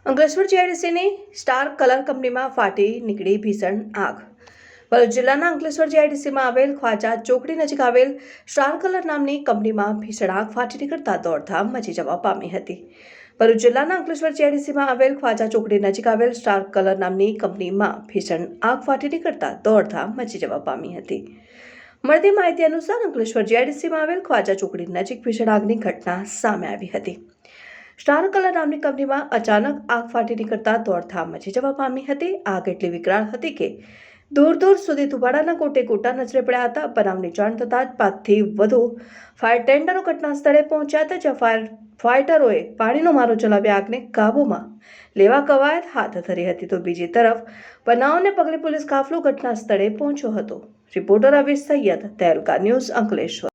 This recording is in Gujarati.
અંકલેશ્વર જીઆઈડીસીની સ્ટાર કલર કંપનીમાં ફાટી નીકળી ભીષણ આગ. ભરૂચ જિલ્લાના અંકલેશ્વર જીઆઈડીસીમાં આવેલ ખ્વાજા ચોકડી નજીક આવેલ સ્ટાર કલર નામની કંપનીમાં ભીષણ આગ ફાટી નીકળતા દોડધામ મચી જવા પામી હતી. ભરૂચ જિલ્લાના અંકલેશ્વર જીઆઈડીસીમાં આવેલ ખ્વાજા ચોકડી નજીક આવેલ સ્ટાર કલર નામની કંપનીમાં ભીષણ આગ ફાટી નીકળતા દોડધામ મચી જવા પામી હતી. મળતી માહિતી અનુસાર અંકલેશ્વર જીઆઈડીસીમાં આવેલ ખ્વાજા ચોકડી નજીક ભીષણ આગની ઘટના સામે આવી હતી. સ્ટાર કલર નામની કંપનીમાં અચાનક આગ ફાટી નીકળતા દોડધામ મચી જવા પામી હતી. આગ એટલી વિકરાળ હતી કે દૂર દૂર સુધી ધુમાડાના ગોટે ગોટા નજરે પડ્યા હતા. બનાવની જાણ થતાં જ 5થી વધુ ફાયર ટેન્ડરો ઘટના સ્થળે પહોંચ્યા હતા, જ્યાં ફાઇટરોએ પાણીનો મારો ચલાવી આગને કાબૂમાં લેવા કવાયત હાથ ધરી હતી. તો બીજી તરફ બનાવને પગલે પોલીસ કાફલો ઘટના સ્થળે પહોંચ્યો હતો. Reporter Avish Sayyed, Tehelka news, Ankleshwar.